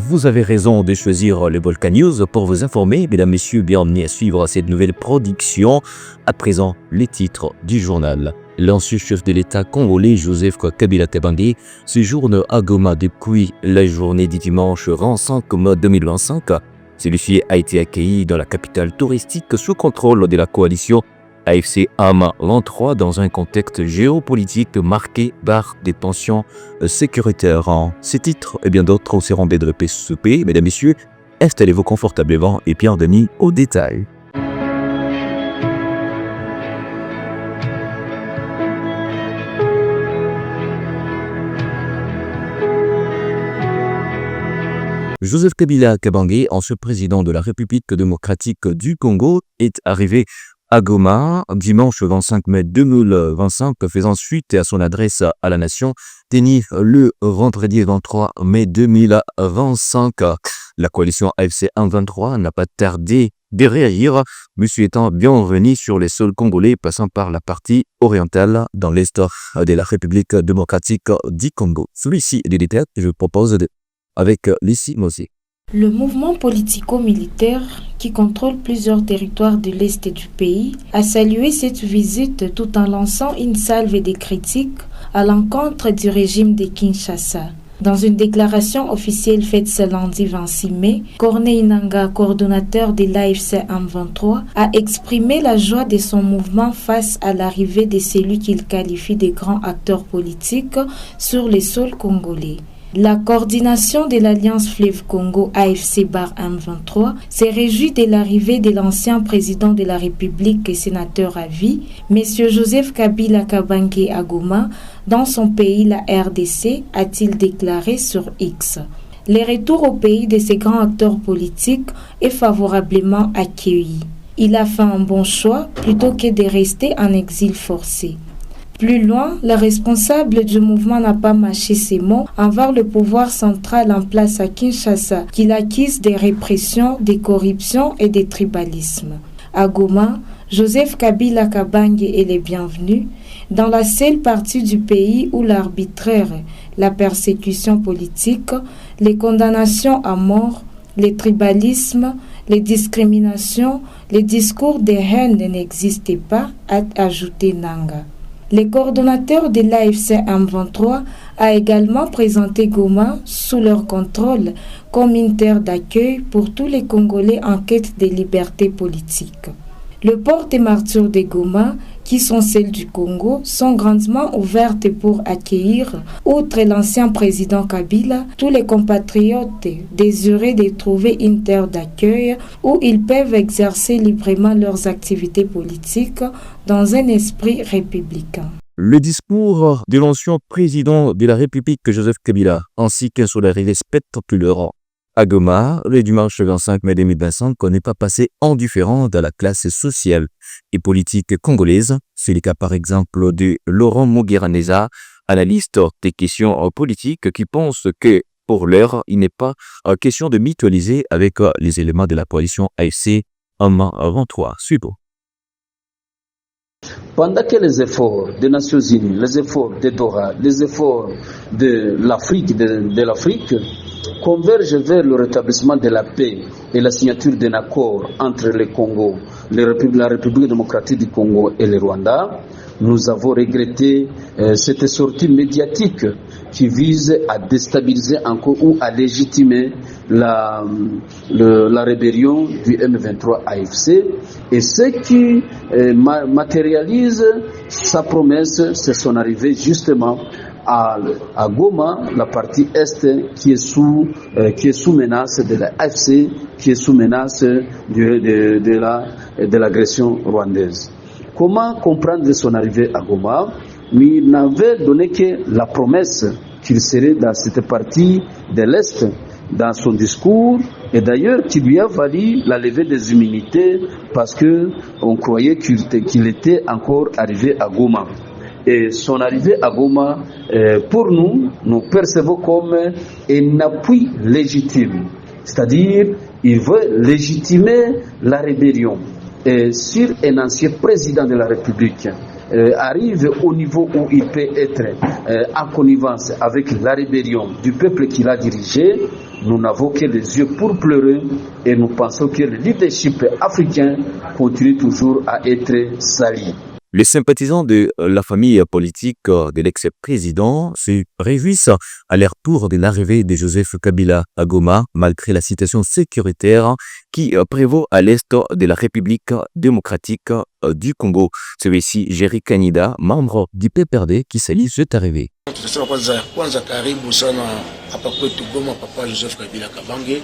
vous avez raison de choisir le Volcan News pour vous informer. Mesdames, Messieurs, bienvenue à suivre cette nouvelle production. À présent, les titres du journal. L'ancien chef de l'État congolais Joseph Kabila Kabange séjourne à Goma depuis la journée du dimanche 25 mai 2025. Celui-ci a été accueilli dans la capitale touristique sous contrôle de la coalition AFC M23 dans un contexte géopolitique marqué par des tensions sécuritaires. Ces titres et bien d'autres seront développés sous P. Mesdames, Messieurs, installez-vous confortablement et bienvenue aux détails. Joseph Kabila Kabange, ancien président de la République démocratique du Congo, est arrivé à Goma dimanche 25 mai 2025, faisant suite à son adresse à la nation tenue le vendredi 23 mai 2025. La coalition AFC M23 n'a pas tardé de réagir, monsieur étant bienvenu sur les sols congolais passant par la partie orientale dans l'est de la République démocratique du Congo. Celui-ci est détail que je propose avec Lissi Mosé. Le mouvement politico-militaire qui contrôle plusieurs territoires de l'Est du pays a salué cette visite tout en lançant une salve de critiques à l'encontre du régime de Kinshasa. Dans une déclaration officielle faite ce lundi 26 mai, Corneille Nangaa, coordonnateur de l'AFC M23, a exprimé la joie de son mouvement face à l'arrivée de celui qu'il qualifie de grand acteur politique sur les sols congolais. La coordination de l'Alliance Fleuve Congo AFC-M23 s'est réjouie de l'arrivée de l'ancien président de la République et sénateur à vie, M. Joseph Kabila Kabange à Goma, dans son pays, la RDC, a-t-il déclaré sur X. Le retour au pays de ces grands acteurs politiques est favorablement accueilli. Il a fait un bon choix plutôt que de rester en exil forcé. Plus loin, le responsable du mouvement n'a pas mâché ses mots envers le pouvoir central en place à Kinshasa, qu'il accuse des répressions, des corruptions et des tribalismes. À Goma, Joseph Kabila Kabange est le bienvenu dans la seule partie du pays où l'arbitraire, la persécution politique, les condamnations à mort, les tribalismes, les discriminations, les discours de haine n'existaient pas, a ajouté Nangaa. Le coordonnateur de l'AFC M23 a également présenté Goma sous leur contrôle comme une terre d'accueil pour tous les Congolais en quête de liberté politique. Les portes et martyrs de Goma, qui sont celles du Congo, sont grandement ouvertes pour accueillir, outre l'ancien président Kabila, tous les compatriotes désireux de trouver une terre d'accueil où ils peuvent exercer librement leurs activités politiques dans un esprit républicain. Le discours de l'ancien président de la République Joseph Kabila ainsi que sur l'arrivée spectaculaire à Goma, le dimanche 25 mai 2025 n'est pas passé indifférent dans la classe sociale et politique congolaise. C'est le cas par exemple de Laurent Mugiraneza, analyste des questions politiques, qui pense que pour l'heure, il n'est pas question de mutualiser avec les éléments de la coalition AFC M23. Suivons. Pendant que les efforts des Nations Unies, les efforts de Doha, les efforts de l'Afrique, de l'Afrique convergent vers le rétablissement de la paix et la signature d'un accord entre le Congo, la République démocratique du Congo et le Rwanda, nous avons regretté cette sortie médiatique qui vise à déstabiliser encore ou à légitimer la rébellion du M23 AFC, et ce qui matérialise sa promesse, c'est son arrivée justement à Goma, la partie est qui est sous menace de la AFC, qui est sous menace de l'agression rwandaise. Comment comprendre son arrivée à Goma? Mais il n'avait donné que la promesse qu'il serait dans cette partie de l'Est dans son discours, et d'ailleurs qui lui a valu la levée des immunités parce qu'on croyait qu'il était encore arrivé à Goma. Et son arrivée à Goma, pour nous percevons comme un appui légitime. C'est-à-dire, il veut légitimer la rébellion. Et sur un ancien président de la République, arrive au niveau où il peut être en connivence avec la rébellion du peuple qu'il a dirigé, nous n'avons que les yeux pour pleurer et nous pensons que le leadership africain continue toujours à être sali. Les sympathisants de la famille politique de l'ex-président se réjouissent à leur tour de l'arrivée de Joseph Kabila à Goma, malgré la situation sécuritaire qui prévaut à l'est de la République démocratique du Congo. Celui-ci, Jerry Kanida, membre du PPRD, qui salue cette arrivée. Kwanza karibu sana hapa kwetu Goma, papa Joseph Kabila Kabange.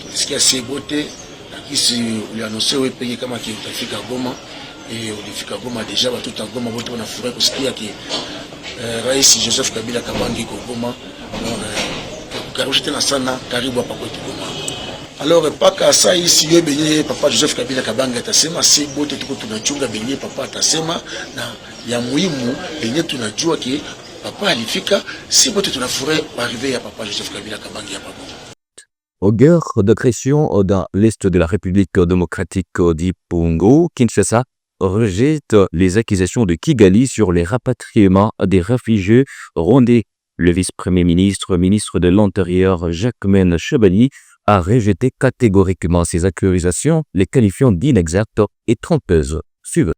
Tulisikia sebote na kisi ulianose wewe peke kama utafika Goma. Ulifika Goma deja watu ta Goma wote wanafurahi kusikia ki Rais Joseph Kabila Kabange iko Goma. Karibu tena sana, karibu hapa kwetu Goma. Alors paka saa hii yeye benye papa Joseph Kabila Kabange atasema si bote tuko tunachunga benye papa atasema, na ya muhimu benye tunajua ki papa alifika, si bote tunafurahi arriver ya papa Joseph Kabila Kabange hapa Goma. Aux guerres d'agression dans l'est de la République démocratique du Congo, Kinshasa rejette les accusations de Kigali sur les rapatriements des réfugiés rwandais. Le vice-premier ministre, ministre de l'Intérieur, Jacquemain Chabani, a rejeté catégoriquement ces accusations, les qualifiant d'inexactes et trompeuses. Suivez.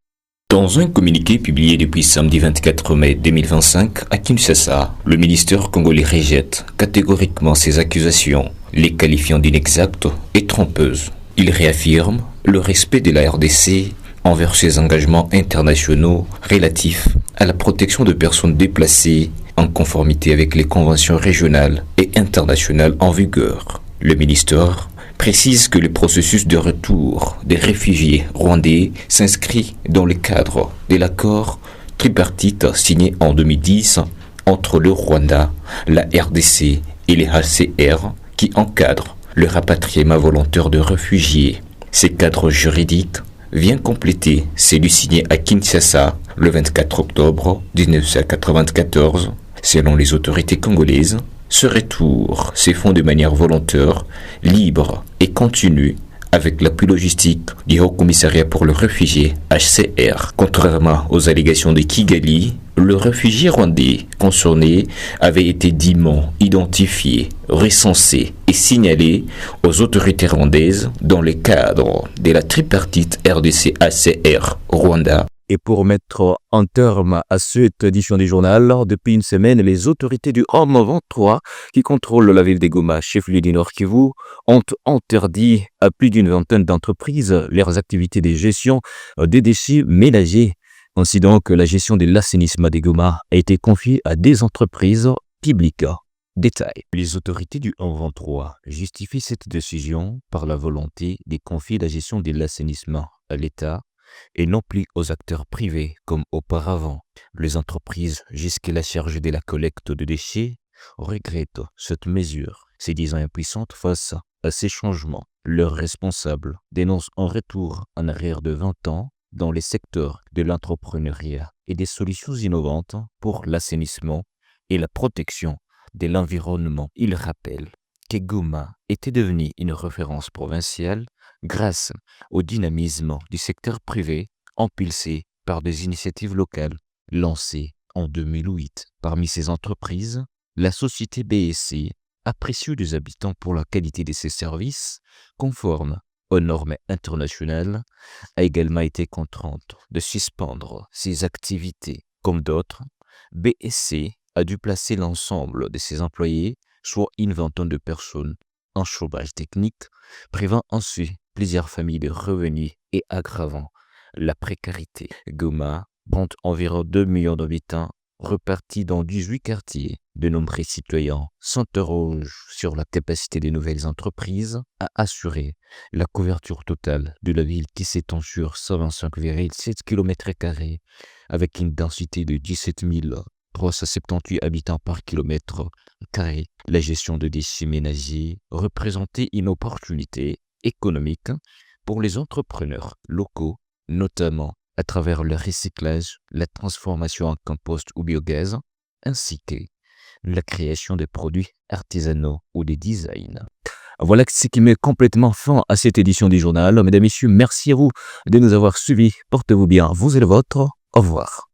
Dans un communiqué publié depuis samedi 24 mai 2025 à Kinshasa, le ministère congolais rejette catégoriquement ces accusations, les qualifiant d'inexactes et trompeuses. Il réaffirme le respect de la RDC envers ses engagements internationaux relatifs à la protection de personnes déplacées en conformité avec les conventions régionales et internationales en vigueur. Le ministère précise que le processus de retour des réfugiés rwandais s'inscrit dans le cadre de l'accord tripartite signé en 2010 entre le Rwanda, la RDC et les HCR qui encadre le rapatriement volontaire de réfugiés. Ces cadres juridiques vient compléter celui signé à Kinshasa le 24 octobre 1994. Selon les autorités congolaises, ce retour se fait de manière volontaire, libre et continue avec l'appui logistique du Haut Commissariat pour le réfugié HCR. Contrairement aux allégations de Kigali, le réfugié rwandais concerné avait été dûment identifié, recensé et signalé aux autorités rwandaises dans le cadre de la tripartite RDC-HCR Rwanda. Et pour mettre un terme à cette édition du journal, depuis une semaine, les autorités du M23 qui contrôlent la ville de Goma, chef-lieu du Nord Kivu, ont interdit à plus d'une vingtaine d'entreprises leurs activités de gestion des déchets ménagers. Ainsi donc, la gestion de l'assainissement de Goma a été confiée à des entreprises publiques. Détail. Les autorités du M23 justifient cette décision par la volonté de confier la gestion de l'assainissement à l'État et non plus aux acteurs privés comme auparavant. Les entreprises jusque-là chargées de la collecte de déchets regrettent cette mesure, se disant impuissantes face à ces changements. Leurs responsables dénoncent un retour en arrière de 20 ans dans les secteurs de l'entrepreneuriat et des solutions innovantes pour l'assainissement et la protection de l'environnement. Ils rappellent que Goma était devenue une référence provinciale grâce au dynamisme du secteur privé impulsé par des initiatives locales lancées en 2008. Parmi ces entreprises, la société BSC, apprécieuse des habitants pour la qualité de ses services, conforme aux normes internationales, a également été contrainte de suspendre ses activités. Comme d'autres, BSC a dû placer l'ensemble de ses employés, soit une vingtaine de personnes, en chômage technique, privant ensuite plusieurs familles de revenus et aggravant la précarité. Goma compte environ 2 millions d'habitants repartis dans 18 quartiers. De nombreux citoyens s'interrogent sur la capacité des nouvelles entreprises à assurer la couverture totale de la ville qui s'étend sur 125,7 km² avec une densité de 17 378 habitants par kilomètre carré. La gestion de déchets ménagers représentait une opportunité économique pour les entrepreneurs locaux, notamment à travers le recyclage, la transformation en compost ou biogaz, ainsi que la création de produits artisanaux ou des designs. Voilà ce qui met complètement fin à cette édition du journal. Mesdames et messieurs, merci à vous de nous avoir suivis. Portez-vous bien, vous et le vôtre. Au revoir.